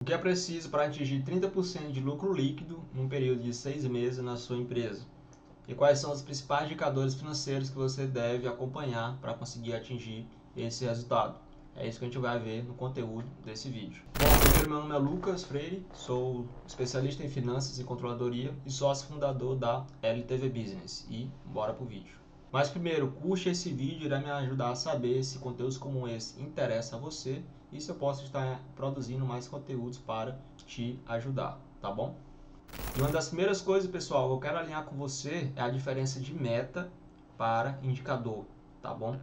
que é preciso para atingir 30% de lucro líquido num período de 6 meses na sua empresa? E quais são os principais indicadores financeiros que você deve acompanhar para conseguir atingir esse resultado? É isso que a gente vai ver no conteúdo desse vídeo. Bom, primeiro, meu nome é Lucas Freire, sou especialista em finanças e controladoria e sócio fundador da LTV Business. E bora pro vídeo. Mas primeiro, curte esse vídeo, irá me ajudar a saber se conteúdos como esse interessam a você e se eu posso estar produzindo mais conteúdos para te ajudar, tá bom? E uma das primeiras coisas, pessoal, que eu quero alinhar com você é a diferença de meta para indicador, tá bom?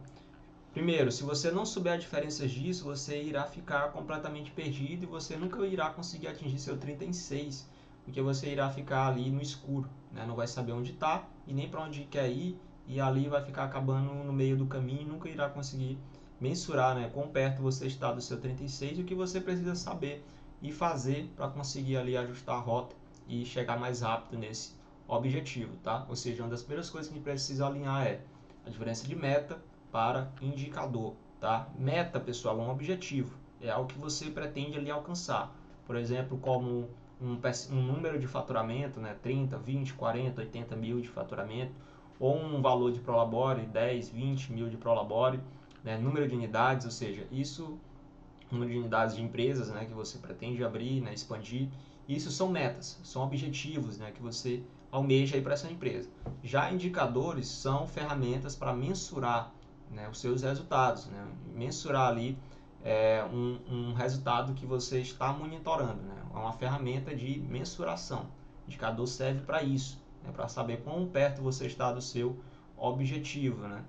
Primeiro, se você não souber a diferença disso, você irá ficar completamente perdido e você nunca irá conseguir atingir seu 36, porque você irá ficar ali no escuro, né? Não vai saber onde está e nem para onde quer ir, e ali vai ficar acabando no meio do caminho e nunca irá conseguir mensurar, né, quão perto você está do seu 36 e o que você precisa saber e fazer para conseguir ali ajustar a rota e chegar mais rápido nesse objetivo, tá? Ou seja, uma das primeiras coisas que a gente precisa alinhar é a diferença de meta para indicador, tá? Meta, pessoal, é um objetivo, é algo que você pretende ali alcançar. Por exemplo, como um número de faturamento, né? 30, 20, 40, 80 mil de faturamento, ou um valor de Prolabore, 10, 20 mil de Prolabore, né? Número de unidades, ou seja, isso, número de unidades de empresas, né? Que você pretende abrir, né? Expandir. Isso são metas, são objetivos, né? Que você almeja para essa empresa. Já indicadores são ferramentas para mensurar, né, os seus resultados, né? Mensurar ali um resultado que você está monitorando, né? É uma ferramenta de mensuração. O indicador serve para isso, né? Para saber quão perto você está do seu objetivo, né?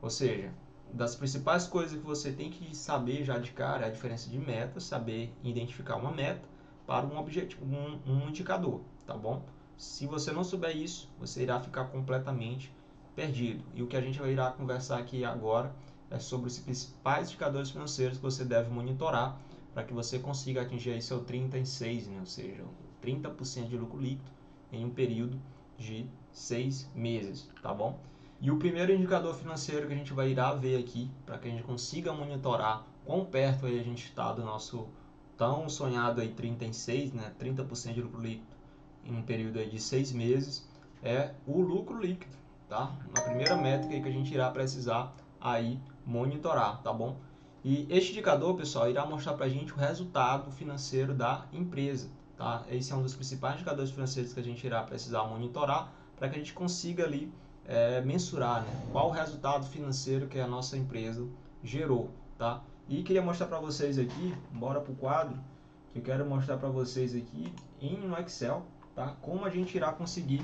Ou seja, das principais coisas que você tem que saber já de cara é a diferença de meta, saber identificar uma meta para um objetivo, um indicador, tá bom? Se você não souber isso, você irá ficar completamente perdido. E o que a gente irá conversar aqui agora é sobre os principais indicadores financeiros que você deve monitorar para que você consiga atingir aí seu 36, né? Ou seja, 30% de lucro líquido em um período de 6 meses, tá bom? E o primeiro indicador financeiro que a gente vai irá ver aqui, para que a gente consiga monitorar quão perto aí a gente está do nosso tão sonhado aí 36, né? 30% de lucro líquido em um período aí de 6 meses, é o lucro líquido, tá? A primeira métrica aí que a gente irá precisar aí monitorar, tá bom? E este indicador, pessoal, irá mostrar para a gente o resultado financeiro da empresa, tá? Esse é um dos principais indicadores financeiros que a gente irá precisar monitorar para que a gente consiga ali mensurar, né, qual o resultado financeiro que a nossa empresa gerou, tá? E queria mostrar para vocês aqui, bora para o quadro, que eu quero mostrar para vocês aqui em um Excel, tá? Como a gente irá conseguir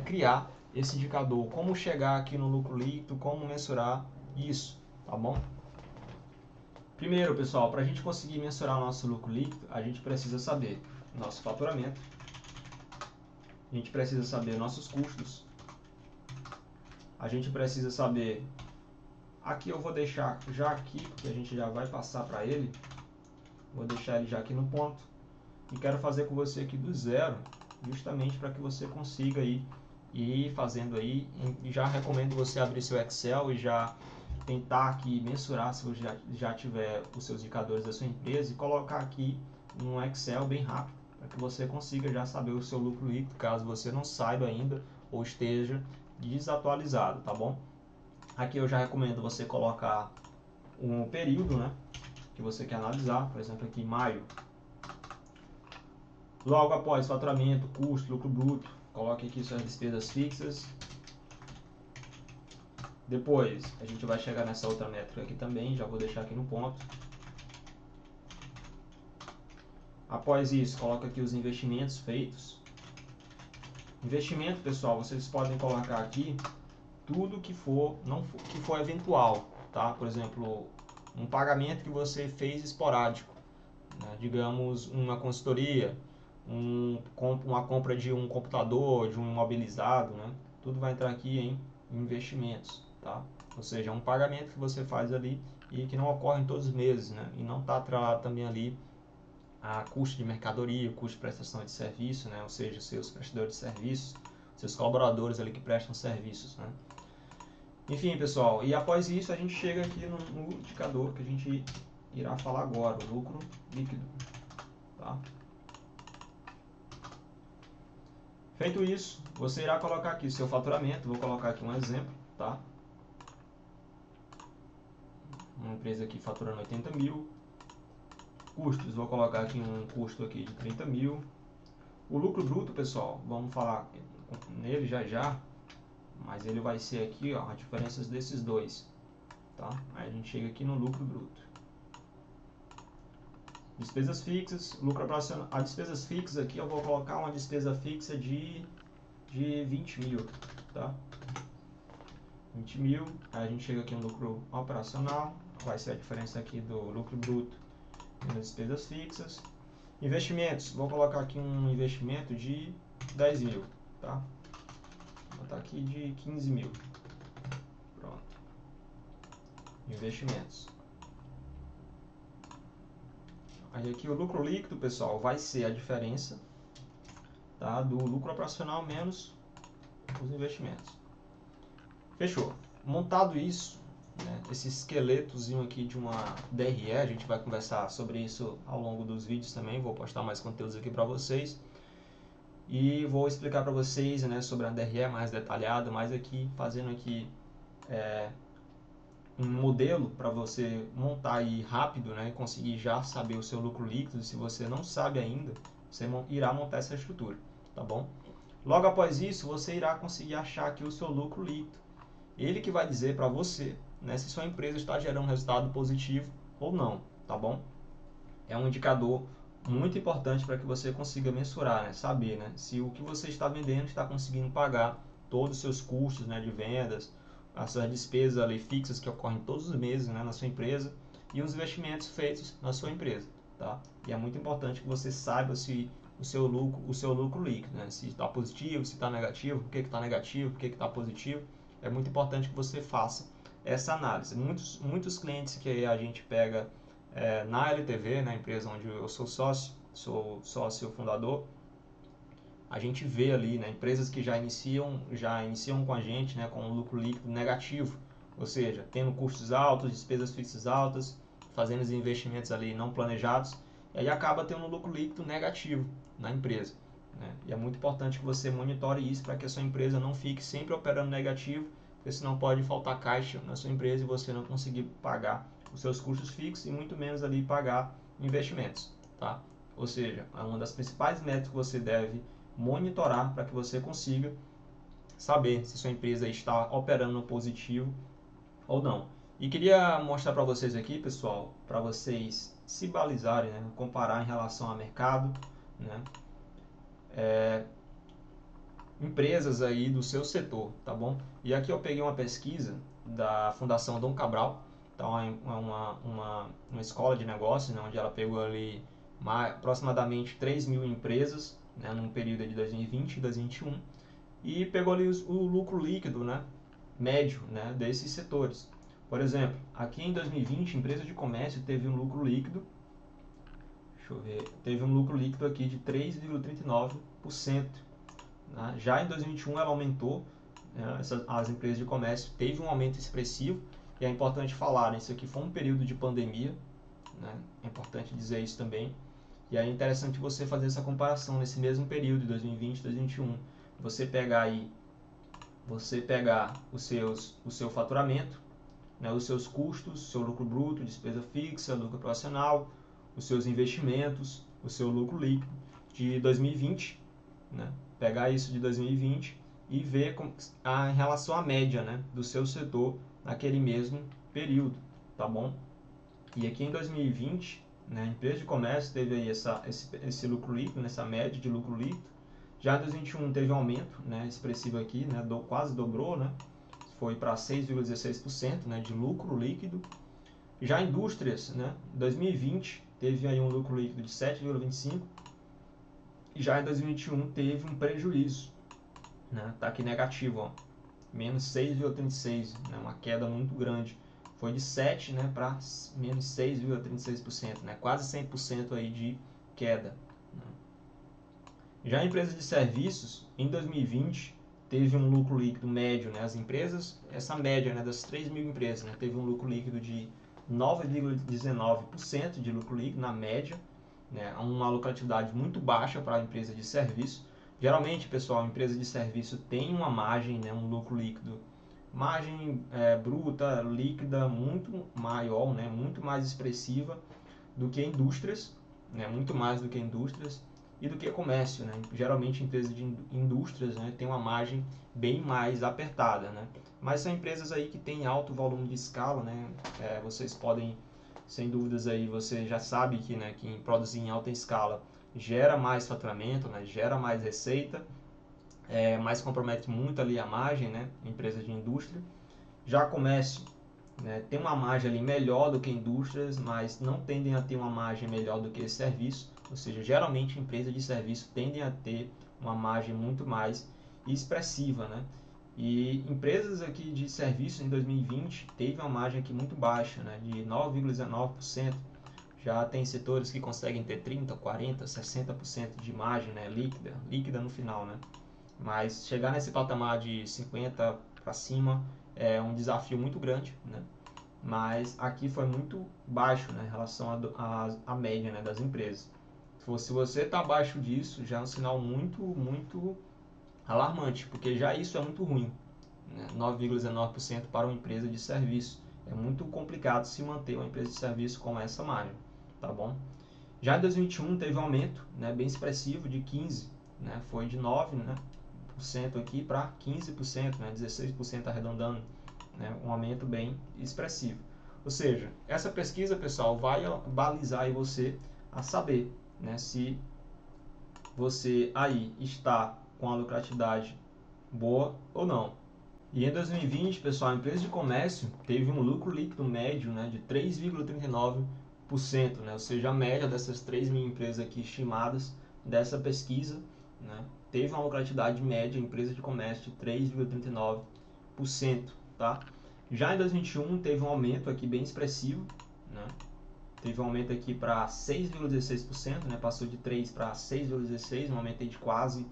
criar esse indicador, como chegar aqui no lucro líquido, como mensurar isso, tá bom? Primeiro, pessoal, para a gente conseguir mensurar o nosso lucro líquido, a gente precisa saber nosso faturamento, a gente precisa saber nossos custos, a gente precisa saber, aqui eu vou deixar já aqui, porque a gente já vai passar para ele, vou deixar ele já aqui no ponto, e quero fazer com você aqui do zero, justamente para que você consiga ir fazendo aí, e já recomendo você abrir seu Excel e já tentar aqui mensurar se você já tiver os seus indicadores da sua empresa e colocar aqui no Excel bem rápido, para que você consiga já saber o seu lucro líquido, caso você não saiba ainda ou esteja desatualizado, tá bom? Aqui eu já recomendo você colocar um período, né, que você quer analisar, por exemplo aqui maio. Logo após faturamento, custo, lucro bruto, coloque aqui suas despesas fixas. Depois a gente vai chegar nessa outra métrica aqui também, já vou deixar aqui no ponto. Após isso, coloca aqui os investimentos feitos. Investimento, pessoal, vocês podem colocar aqui tudo que for, que for eventual, tá? Por exemplo, um pagamento que você fez esporádico, né? Digamos uma consultoria, uma compra de um computador, de um imobilizado, né? Tudo vai entrar aqui em investimentos, tá? Ou seja, é um pagamento que você faz ali e que não ocorre em todos os meses, né? E não está atrelado também ali a custo de mercadoria, custo de prestação de serviço, né? Ou seja, seus prestadores de serviços, seus colaboradores ali que prestam serviços, né? Enfim, pessoal, e após isso a gente chega aqui no indicador que a gente irá falar agora, o lucro líquido, tá? Feito isso, você irá colocar aqui seu faturamento. Vou colocar aqui um exemplo, tá? Uma empresa aqui faturando 80 mil. Custos, vou colocar aqui um custo aqui de 30 mil. O lucro bruto, pessoal, vamos falar nele já, mas ele vai ser aqui, ó, as diferenças desses dois, tá? Aí a gente chega aqui no lucro bruto. Despesas fixas, lucro operacional. As despesas fixas aqui eu vou colocar uma despesa fixa de 20 mil, tá? 20 mil, aí a gente chega aqui no lucro operacional, vai ser a diferença aqui do lucro bruto e das despesas fixas. Investimentos, vou colocar aqui um investimento de 10 mil, tá? Vou botar aqui de 15 mil. Pronto. Investimentos. Aí aqui o lucro líquido, pessoal, vai ser a diferença, tá, do lucro operacional menos os investimentos. Fechou. Montado isso, né, esse esqueletozinho aqui de uma DRE, a gente vai conversar sobre isso ao longo dos vídeos também, vou postar mais conteúdos aqui para vocês. E vou explicar para vocês, né, sobre a DRE mais detalhado, mas aqui fazendo aqui um modelo para você montar aí rápido, né, e conseguir já saber o seu lucro líquido. Se você não sabe ainda, você irá montar essa estrutura, tá bom? Logo após isso, você irá conseguir achar aqui o seu lucro líquido. Ele que vai dizer para você, né, se sua empresa está gerando resultado positivo ou não, tá bom? É um indicador muito importante para que você consiga mensurar, né, saber, né, se o que você está vendendo está conseguindo pagar todos os seus custos, né, de vendas, as suas despesas ali fixas que ocorrem todos os meses, né, na sua empresa, e os investimentos feitos na sua empresa, tá? E é muito importante que você saiba se o seu lucro líquido, né, se está positivo, se está negativo, por que está negativo, por que está positivo. É muito importante que você faça essa análise. Muitos clientes que a gente pega na LTV, na empresa onde eu sou sócio fundador, a gente vê ali, né, empresas que já iniciam com a gente, né, com um lucro líquido negativo, ou seja, tendo custos altos, despesas fixas altas, fazendo os investimentos ali não planejados, e aí acaba tendo um lucro líquido negativo na empresa, né? E é muito importante que você monitore isso para que a sua empresa não fique sempre operando negativo, porque senão pode faltar caixa na sua empresa e você não conseguir pagar os seus custos fixos e muito menos ali pagar investimentos, tá? Ou seja, é uma das principais metas que você deve monitorar para que você consiga saber se sua empresa está operando no positivo ou não. E queria mostrar para vocês aqui, pessoal, para vocês se balizarem, né, comparar em relação ao mercado, né, empresas aí do seu setor, tá bom? E aqui eu peguei uma pesquisa da Fundação Dom Cabral, então é uma escola de negócios, né, onde ela pegou ali aproximadamente 3 mil empresas, né, num período de 2020 e 2021, e pegou ali o lucro líquido, né, médio, né, desses setores. Por exemplo, aqui em 2020, a empresa de comércio teve um lucro líquido, teve um lucro líquido aqui de 3,39%. Né? Já em 2021 ela aumentou, né, as empresas de comércio teve um aumento expressivo, e é importante falar, né, isso aqui foi um período de pandemia, né, é importante dizer isso também, e aí é interessante você fazer essa comparação nesse mesmo período de 2020 e 2021, você pegar o seu faturamento, né, os seus custos, seu lucro bruto, despesa fixa, lucro operacional, os seus investimentos, o seu lucro líquido de 2020, né, pegar isso de 2020 e ver em relação à média, né, do seu setor naquele mesmo período, tá bom? E aqui em 2020, né, a empresa de comércio teve aí esse lucro líquido, nessa média de lucro líquido. Já em 2021 teve um aumento, né, expressivo aqui, né, quase dobrou, né, foi para 6,16%, né, de lucro líquido. Já indústrias, né, em 2020 teve aí um lucro líquido de 7,25%. E já em 2021 teve um prejuízo, né? Tá aqui negativo, ó, menos 6,36%, né? Uma queda muito grande. Foi de 7, né, para menos 6,36%, né? Quase 100% aí de queda. Né? Já a empresa de serviços, em 2020, teve um lucro líquido médio, né? As empresas, essa média, né, das 3 mil empresas, né, teve um lucro líquido de 9,19% de lucro líquido na média, né, uma lucratividade muito baixa para a empresa de serviço. Geralmente, pessoal, a empresa de serviço tem uma margem, né, um lucro líquido, margem bruta, líquida, muito maior, né, muito mais expressiva do que indústrias, né, muito mais do que indústrias e do que comércio, né. Geralmente, empresas de indústrias, né, tem uma margem bem mais apertada, né. Mas são empresas aí que têm alto volume de escala, né. Vocês podem, sem dúvidas aí, você já sabe que, né, que produzir em alta escala gera mais faturamento, né, gera mais receita, mas compromete muito ali a margem, né, empresas de indústria. Já comércio, né, tem uma margem ali melhor do que indústrias, mas não tendem a ter uma margem melhor do que serviço, ou seja, geralmente empresas de serviço tendem a ter uma margem muito mais expressiva, né? E empresas aqui de serviço em 2020 teve uma margem aqui muito baixa, né, de 9,19%. Já tem setores que conseguem ter 30, 40, 60% de margem, né, líquida no final, né? Mas chegar nesse patamar de 50 para cima é um desafio muito grande, né? Mas aqui foi muito baixo, né, em relação à média, né, das empresas. Se você está abaixo disso, já é um sinal muito alarmante, porque já isso é muito ruim, né? 9,19% para uma empresa de serviço. É muito complicado se manter uma empresa de serviço com essa margem, tá bom? Já em 2021 teve um aumento, né, bem expressivo de 15%, né, foi de 9%, né, aqui para 15%, né, 16% arredondando, né, um aumento bem expressivo. Ou seja, essa pesquisa, pessoal, vai balizar aí você a saber, né, se você aí está com a lucratividade boa ou não. E em 2020, pessoal, a empresa de comércio teve um lucro líquido médio, né, de 3,39%, né, ou seja, a média dessas 3.000 empresas aqui estimadas dessa pesquisa, né, teve uma lucratividade média, empresa de comércio, de 3,39%. Tá? Já em 2021 teve um aumento aqui bem expressivo, né, teve um aumento aqui para 6,16%, né, passou de 3 para 6,16%, um aumento aí de quase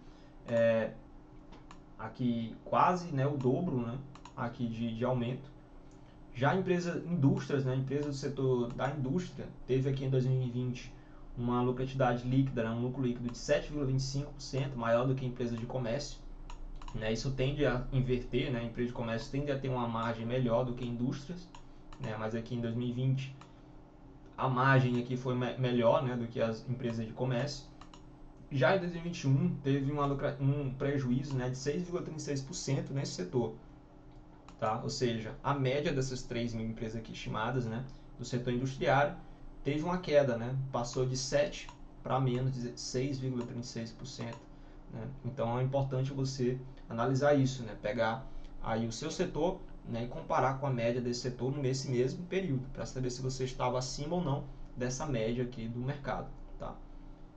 aqui quase, né, o dobro, né, aqui de aumento. Já a indústrias, né, empresas do setor da indústria, teve aqui em 2020 uma lucratividade líquida, né, um lucro líquido de 7,25%, maior do que a empresa de comércio. Né, isso tende a inverter, né, a empresa de comércio tende a ter uma margem melhor do que indústrias, né, mas aqui em 2020 a margem aqui foi melhor, né, do que as empresas de comércio. Já em 2021 teve um prejuízo, né, de 6,36% nesse setor. Tá? Ou seja, a média dessas 3.000 empresas aqui estimadas, né, do setor industriário teve uma queda, né, passou de 7 para menos de 6,36%. Né? Então é importante você analisar isso, né, pegar aí o seu setor, né, e comparar com a média desse setor nesse mesmo período, para saber se você estava acima ou não dessa média aqui do mercado. Tá?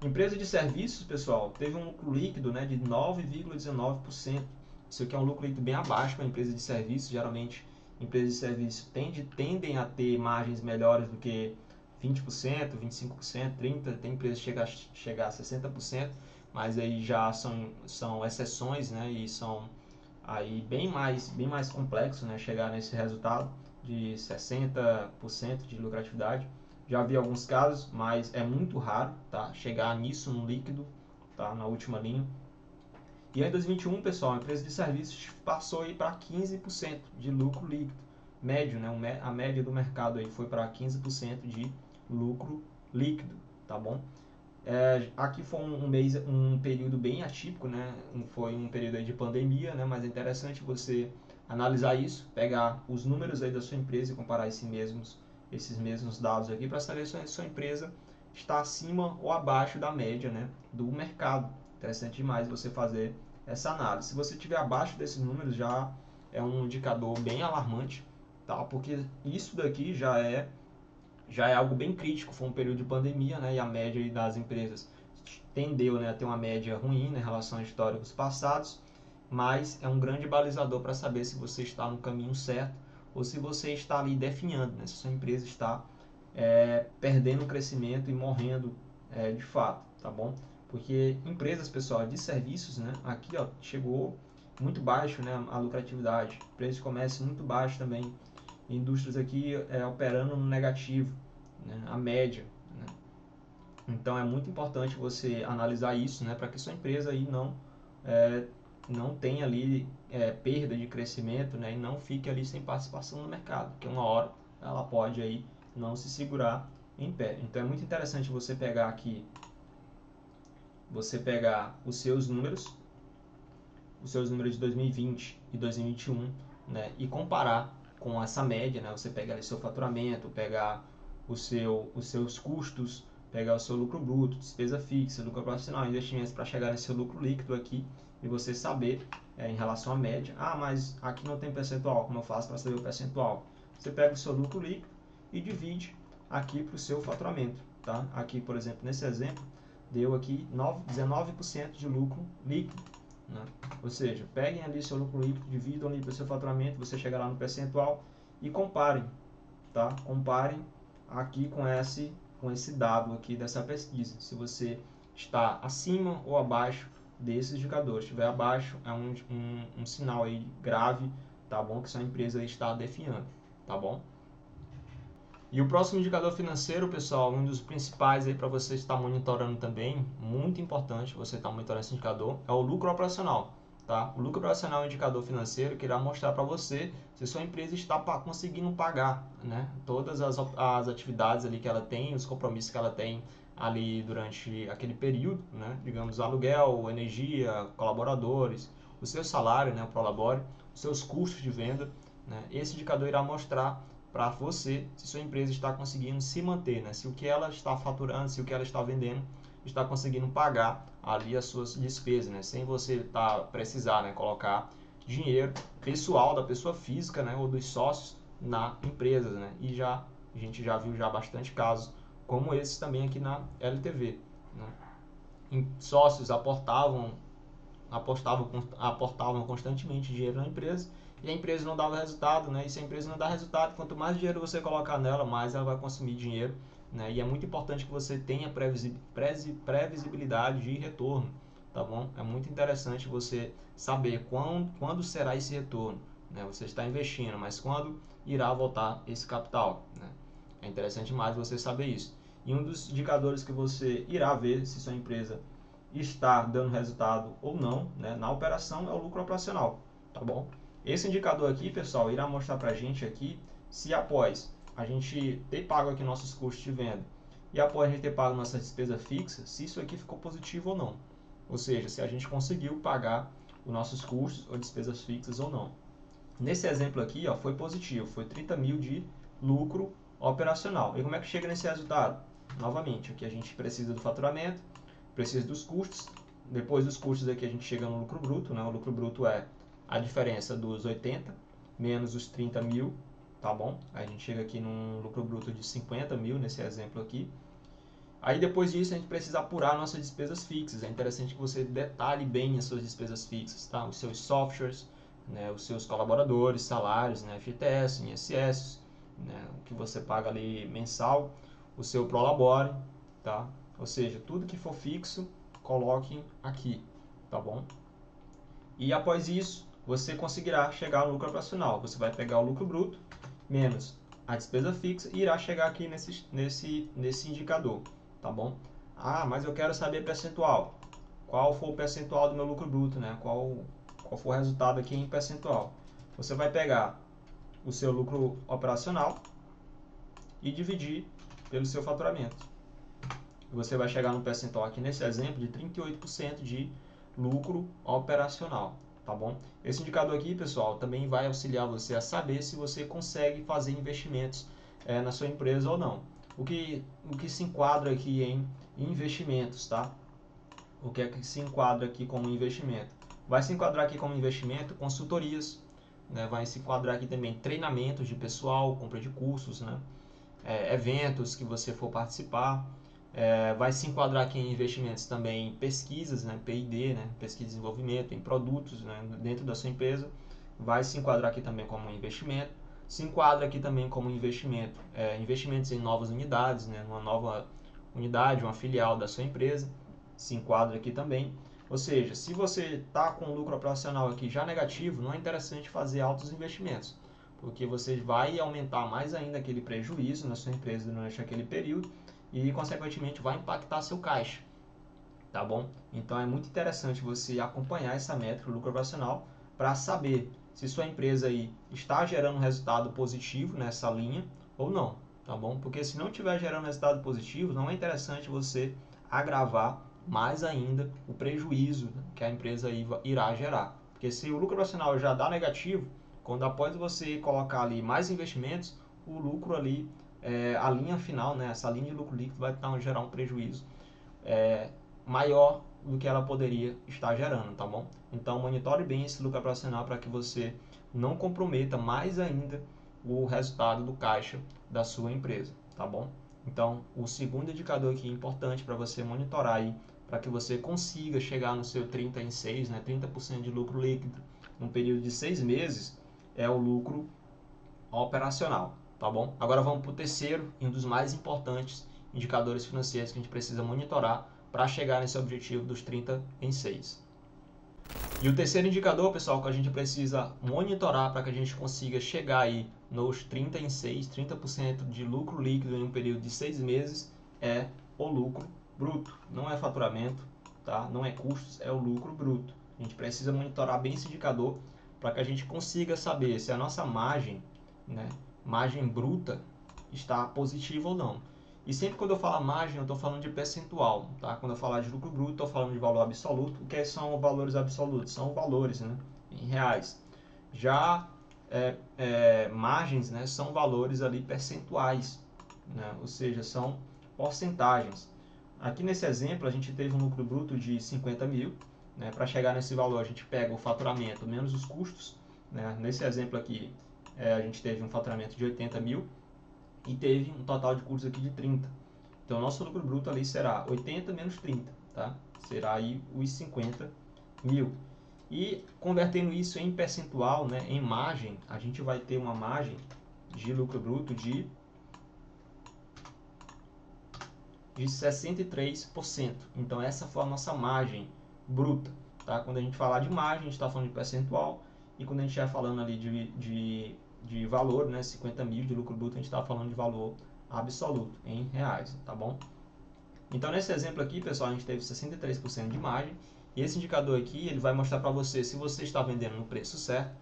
Empresa de serviços, pessoal, teve um lucro líquido, né, de 9,19%. Isso aqui é um lucro líquido bem abaixo para a empresa de serviços. Geralmente, empresas de serviços tendem a ter margens melhores do que 20%, 25%, 30%. Tem empresas que chegar a 60%, mas aí já são exceções, né, e são aí bem mais complexo, né, chegar nesse resultado de 60% de lucratividade. Já vi alguns casos, mas é muito raro, tá, chegar nisso no líquido, tá, na última linha. E em 2021, pessoal, a empresa de serviços passou aí para 15% de lucro líquido médio, né? A média do mercado aí foi para 15% de lucro líquido, tá bom? Aqui foi um período bem atípico, né? Foi um período aí de pandemia, né? Mas é interessante você analisar isso, pegar os números aí da sua empresa e comparar esses mesmos dados aqui para saber se a sua empresa está acima ou abaixo da média, né, do mercado. Interessante demais você fazer essa análise. Se você estiver abaixo desses números, já é um indicador bem alarmante, tá? Porque isso daqui já é algo bem crítico. Foi um período de pandemia, né, e a média das empresas tendeu, né, a ter uma média ruim, né, em relação a históricos passados, mas é um grande balizador para saber se você está no caminho certo ou se você está ali definhando, né, se a sua empresa está perdendo crescimento e morrendo de fato, tá bom? Porque empresas, pessoal, de serviços, né, aqui ó, chegou muito baixo, né, a lucratividade, preço de comércio muito baixo também, indústrias aqui operando no negativo, né, a média, né? Então é muito importante você analisar isso, né, para que sua empresa aí não não tenha ali perda de crescimento, né, e não fique ali sem participação no mercado, porque uma hora ela pode aí não se segurar em pé. Então é muito interessante você pegar aqui, os seus números de 2020 e 2021, né, e comparar com essa média, né, você pegar ali seu faturamento, pegar os seus custos, pegar o seu lucro bruto, despesa fixa, lucro operacional, investimentos para chegar nesse seu lucro líquido aqui e você saber em relação à média. Ah, mas aqui não tem percentual, como eu faço para saber o percentual? Você pega o seu lucro líquido e divide aqui para o seu faturamento, tá? Aqui, por exemplo, nesse exemplo, deu aqui 19% de lucro líquido, né? Ou seja, peguem ali seu lucro líquido, dividam ali para o seu faturamento, você chegará no percentual e comparem, tá? Comparem aqui com esse dado aqui dessa pesquisa, se você está acima ou abaixo desses indicadores. Se estiver abaixo, é um sinal aí grave, tá bom? Que sua empresa está definhando, tá bom? E o próximo indicador financeiro, pessoal, um dos principais aí para você estar monitorando também, muito importante você estar monitorando esse indicador, é o lucro operacional. Tá? O lucro operacional é um indicador financeiro que irá mostrar para você se sua empresa está conseguindo pagar, né, todas as atividades ali que ela tem, os compromissos que ela tem ali durante aquele período, né, digamos aluguel, energia, colaboradores, o seu salário, né, o prolabore, os seus custos de venda, né, esse indicador irá mostrar para você se sua empresa está conseguindo se manter, né, se o que ela está faturando, se o que ela está vendendo está conseguindo pagar ali as suas despesas, né? Sem você precisar, né, colocar dinheiro pessoal da pessoa física, né, ou dos sócios na empresa, né? E a gente já viu bastante casos como esses também aqui na LTV, né? Sócios aportavam constantemente dinheiro na empresa e a empresa não dava resultado, né? E se a empresa não dá resultado, quanto mais dinheiro você colocar nela, mais ela vai consumir dinheiro, né? E é muito importante que você tenha previsibilidade de retorno, tá bom? É muito interessante você saber quando será esse retorno, né? Você está investindo, mas quando irá voltar esse capital, né? É interessante mais você saber isso. E um dos indicadores que você irá ver se sua empresa está dando resultado ou não, né, na operação é o lucro operacional, tá bom? Esse indicador aqui, pessoal, irá mostrar para a gente aqui se após a gente ter pago aqui nossos custos de venda e após a gente ter pago nossa despesa fixa, se isso aqui ficou positivo ou não. Ou seja, se a gente conseguiu pagar os nossos custos ou despesas fixas ou não. Nesse exemplo aqui, ó, foi positivo, foi 30 mil de lucro operacional. E como é que chega nesse resultado? Novamente, aqui a gente precisa do faturamento, precisa dos custos. Depois dos custos aqui a gente chega no lucro bruto, né? O lucro bruto é a diferença dos 80 menos os 30 mil, tá bom? Aí a gente chega aqui num lucro bruto de 50 mil nesse exemplo aqui. Aí depois disso a gente precisa apurar nossas despesas fixas. É interessante que você detalhe bem as suas despesas fixas, tá? Os seus softwares, né? Os seus colaboradores, salários, né? FGTS, INSS, né? O que você paga ali mensal, o seu prolabore, tá? Ou seja, tudo que for fixo, coloque aqui, tá bom? E após isso, você conseguirá chegar ao lucro operacional. Você vai pegar o lucro bruto menos a despesa fixa e irá chegar aqui nesse indicador, tá bom? Ah, mas eu quero saber percentual. Qual for o percentual do meu lucro bruto, né? Qual for o resultado aqui em percentual? Você vai pegar o seu lucro operacional e dividir pelo seu faturamento. Você vai chegar no percentual aqui nesse exemplo de 38% de lucro operacional, tá bom? Esse indicador aqui, pessoal, também vai auxiliar você a saber se você consegue fazer investimentos na sua empresa ou não. O que se enquadra aqui em investimentos, tá? O que é que se enquadra aqui como investimento? Vai se enquadrar aqui como investimento consultorias, né? Vai se enquadrar aqui também treinamentos de pessoal, compra de cursos, né? Eventos que você for participar. Vai se enquadrar aqui em investimentos também em pesquisas, né, P&D, né, pesquisa e desenvolvimento, em produtos, né, dentro da sua empresa. Vai se enquadrar aqui também como investimento. Se enquadra aqui também como investimento, investimentos em novas unidades, né, numa nova unidade, uma filial da sua empresa. Se enquadra aqui também. Ou seja, se você está com o lucro operacional aqui já negativo, não é interessante fazer altos investimentos, porque você vai aumentar mais ainda aquele prejuízo na sua empresa durante aquele período e, consequentemente, vai impactar seu caixa, tá bom? Então é muito interessante você acompanhar essa métrica, o lucro operacional, para saber se sua empresa aí está gerando um resultado positivo nessa linha ou não, tá bom? Porque se não estiver gerando resultado positivo, não é interessante você agravar mais ainda o prejuízo que a empresa aí irá gerar. Porque se o lucro operacional já dá negativo, quando após você colocar ali mais investimentos, o lucro ali, a linha final, né, essa linha de lucro líquido vai gerar um prejuízo maior do que ela poderia estar gerando, tá bom? Então monitore bem esse lucro operacional para que você não comprometa mais ainda o resultado do caixa da sua empresa, tá bom? Então o segundo indicador aqui importante para você monitorar aí, para que você consiga chegar no seu 30 em 6, né, 30% de lucro líquido num período de 6 meses, é o lucro operacional, tá bom? Agora vamos para o terceiro e um dos mais importantes indicadores financeiros que a gente precisa monitorar para chegar nesse objetivo dos 30 em 6. E o terceiro indicador, pessoal, que a gente precisa monitorar para que a gente consiga chegar aí nos 30 em 6, 30% de lucro líquido em um período de 6 meses, é o lucro bruto. Não é faturamento, tá? Não é custos, é o lucro bruto. A gente precisa monitorar bem esse indicador para que a gente consiga saber se a nossa margem, né, margem bruta, está positiva ou não. E sempre quando eu falo margem, eu estou falando de percentual, tá? Quando eu falar de lucro bruto, estou falando de valor absoluto. O que são valores absolutos? São valores, né, em reais. Já margens, né, são valores ali percentuais, né? Ou seja, são porcentagens. Aqui nesse exemplo, a gente teve um lucro bruto de 50 mil. Né? Para chegar nesse valor, a gente pega o faturamento menos os custos. Né? Nesse exemplo aqui, a gente teve um faturamento de 80 mil. E teve um total de custos aqui de 30. Então, nosso lucro bruto ali será 80 menos 30, tá? Será aí os 50 mil. E convertendo isso em percentual, né, em margem, a gente vai ter uma margem de lucro bruto de 63%. Então, essa foi a nossa margem bruta, tá? Quando a gente falar de margem, a gente está falando de percentual. E quando a gente estiver falando ali de valor, né, 50 mil de lucro bruto, a gente está falando de valor absoluto, em reais, tá bom? Então, nesse exemplo aqui, pessoal, a gente teve 63% de margem. E esse indicador aqui, ele vai mostrar para você se você está vendendo no preço certo.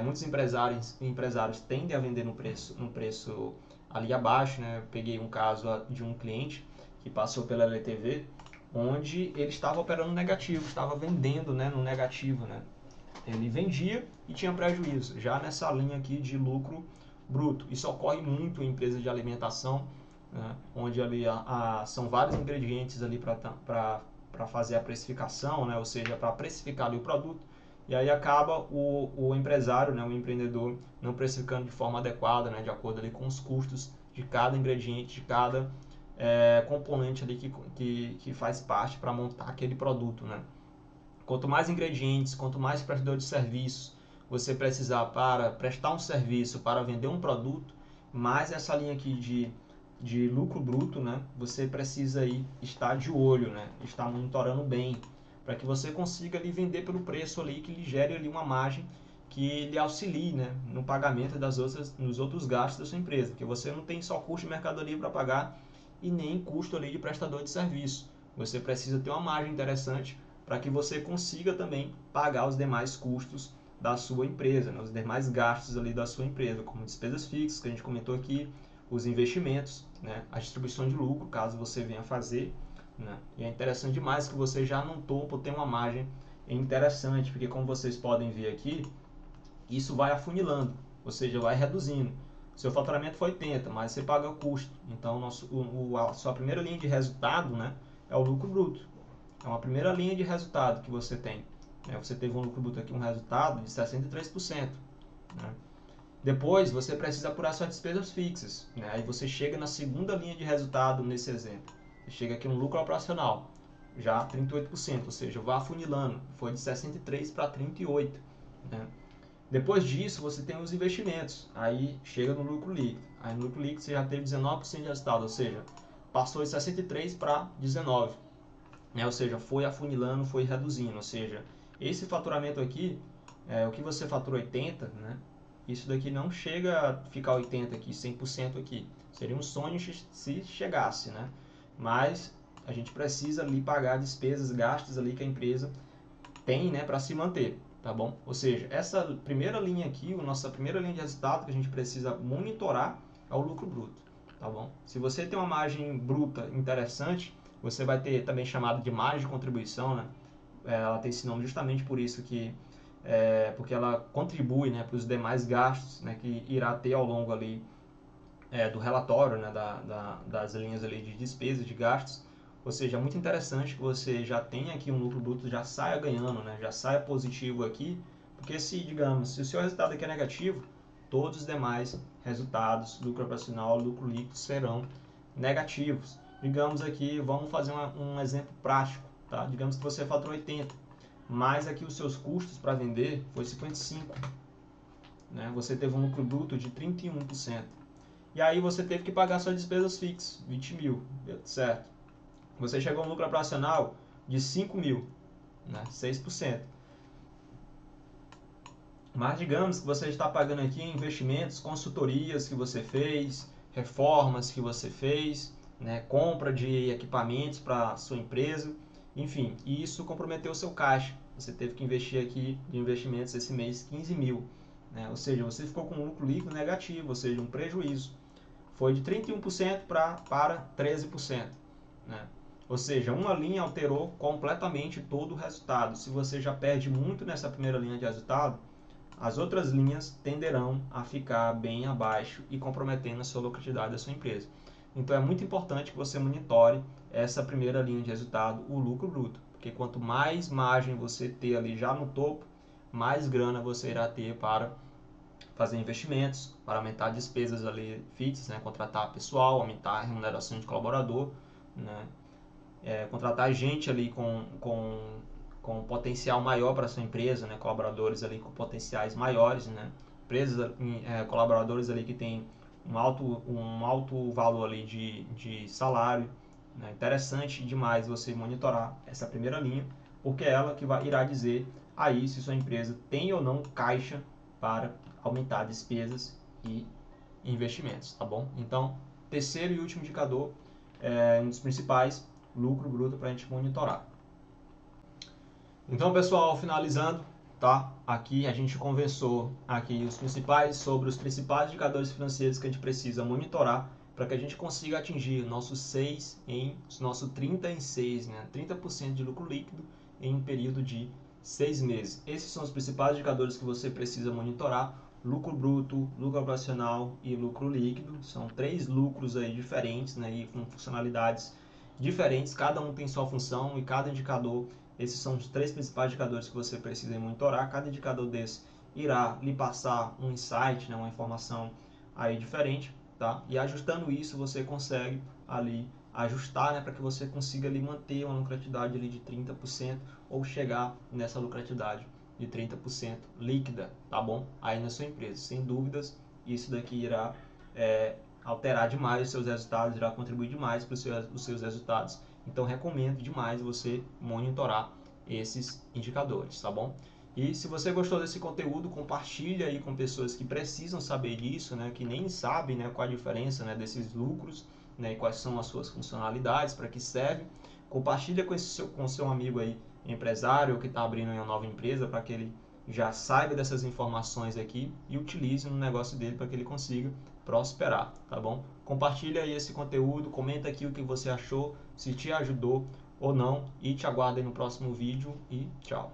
Muitos empresários tendem a vender no preço ali abaixo, né? Eu peguei um caso de um cliente que passou pela LTV, onde ele estava operando negativo, estava vendendo, né, no negativo, né? Ele vendia e tinha prejuízo, já nessa linha aqui de lucro bruto. Isso ocorre muito em empresas de alimentação, né, onde ali são vários ingredientes ali para fazer a precificação, né, ou seja, para precificar ali o produto, e aí acaba o empresário, né, o empreendedor, não precificando de forma adequada, né, de acordo ali com os custos de cada ingrediente, de cada componente ali que faz parte para montar aquele produto, né. Quanto mais ingredientes, quanto mais prestador de serviços você precisar para prestar um serviço, para vender um produto, mais essa linha aqui de lucro bruto, né, você precisa aí estar de olho, né, estar monitorando bem, para que você consiga ali vender pelo preço ali que lhe gere ali uma margem que lhe auxilie, né, no pagamento nos outros gastos da sua empresa, porque você não tem só custo de mercadoria para pagar e nem custo ali de prestador de serviço. Você precisa ter uma margem interessante para que você consiga também pagar os demais custos da sua empresa, né? Os demais gastos ali da sua empresa, como despesas fixas, que a gente comentou aqui, os investimentos, né? A distribuição de lucro, caso você venha fazer, né? E é interessante demais que você já no topo tem uma margem interessante, porque como vocês podem ver aqui, isso vai afunilando, ou seja, vai reduzindo. Seu faturamento foi 80, mas você paga o custo. Então, a sua primeira linha de resultado, né, é o lucro bruto. É uma primeira linha de resultado que você tem. Você teve um lucro bruto aqui, um resultado de 63%. Né? Depois, você precisa apurar suas despesas fixas. Né? Aí você chega na segunda linha de resultado nesse exemplo. Você chega aqui no lucro operacional, já 38%, ou seja, vai afunilando. Foi de 63% para 38%. Né? Depois disso, você tem os investimentos. Aí chega no lucro líquido. Aí no lucro líquido você já teve 19% de resultado, ou seja, passou de 63% para 19%. Ou seja, foi afunilando, foi reduzindo. Ou seja, esse faturamento aqui, o que você fatura 80, né? Isso daqui não chega a ficar 80 aqui, 100% aqui. Seria um sonho se chegasse, né? Mas a gente precisa ali pagar despesas, gastos ali que a empresa tem, né, para se manter, tá bom? Ou seja, essa primeira linha aqui, a nossa primeira linha de resultado que a gente precisa monitorar é o lucro bruto, tá bom? Se você tem uma margem bruta interessante, você vai ter também chamado de margem de contribuição, né? Ela tem esse nome justamente por isso que porque ela contribui, né, para os demais gastos, né, que irá ter ao longo ali do relatório, né, das linhas ali de despesas, de gastos. Ou seja, é muito interessante que você já tenha aqui um lucro bruto, já saia ganhando, né, já saia positivo aqui, porque se, digamos, se o seu resultado aqui é negativo, todos os demais resultados, lucro operacional, lucro líquido, serão negativos. Digamos aqui, vamos fazer um exemplo prático, tá? Digamos que você faturou 80, mas aqui os seus custos para vender foi 55, né? Você teve um lucro bruto de 31%. E aí você teve que pagar suas despesas fixas, 20 mil, certo? Você chegou a um lucro operacional de 5 mil, né? 6%. Mas digamos que você está pagando aqui em investimentos, consultorias que você fez, reformas que você fez, né? Compra de equipamentos para a sua empresa, enfim, e isso comprometeu o seu caixa. Você teve que investir aqui de investimentos esse mês 15 mil, né? Ou seja, você ficou com um lucro líquido negativo, ou seja, um prejuízo. Foi de 31% para 13%, né? Ou seja, uma linha alterou completamente todo o resultado. Se você já perde muito nessa primeira linha de resultado, as outras linhas tenderão a ficar bem abaixo e comprometendo a sua lucratividade da sua empresa. Então é muito importante que você monitore essa primeira linha de resultado, o lucro bruto, porque quanto mais margem você ter ali já no topo, mais grana você irá ter para fazer investimentos, para aumentar despesas ali fixas, né? Contratar pessoal, aumentar a remuneração de colaborador, né? Contratar gente ali com potencial maior para a sua empresa, né? Colaboradores ali com potenciais maiores, né? Empresas, colaboradores ali que tem um alto valor ali de salário, né? Interessante demais você monitorar essa primeira linha, porque é ela que irá dizer aí se sua empresa tem ou não caixa para aumentar despesas e investimentos, tá bom? Então, terceiro e último indicador, um dos principais, lucro bruto para a gente monitorar. Então, pessoal, finalizando, tá? Aqui a gente conversou aqui sobre os principais indicadores financeiros que a gente precisa monitorar para que a gente consiga atingir nosso 30 em 6, né? 30% de lucro líquido em um período de 6 meses. Esses são os principais indicadores que você precisa monitorar: lucro bruto, lucro operacional e lucro líquido. São 3 lucros aí diferentes, né? E com funcionalidades diferentes, cada um tem sua função e cada indicador, esses são os 3 principais indicadores que você precisa monitorar. Cada indicador desse irá lhe passar um insight, né? Uma informação aí diferente, tá? E ajustando isso, você consegue ali ajustar, né, para que você consiga ali manter uma lucratividade ali de 30% ou chegar nessa lucratividade de 30% líquida, tá bom? Aí na sua empresa. Sem dúvidas, isso daqui irá alterar demais os seus resultados, irá contribuir demais para os seus resultados. Então, recomendo demais você monitorar esses indicadores, tá bom? E se você gostou desse conteúdo, compartilha aí com pessoas que precisam saber disso, né, que nem sabem, né, qual a diferença, né, desses lucros, né, e quais são as suas funcionalidades, para que serve. Compartilha com seu amigo aí, empresário que está abrindo uma nova empresa, para que ele já saiba dessas informações aqui e utilize no negócio dele para que ele consiga prosperar, tá bom? Compartilha aí esse conteúdo, comenta aqui o que você achou, se te ajudou ou não, e te aguardo aí no próximo vídeo e tchau!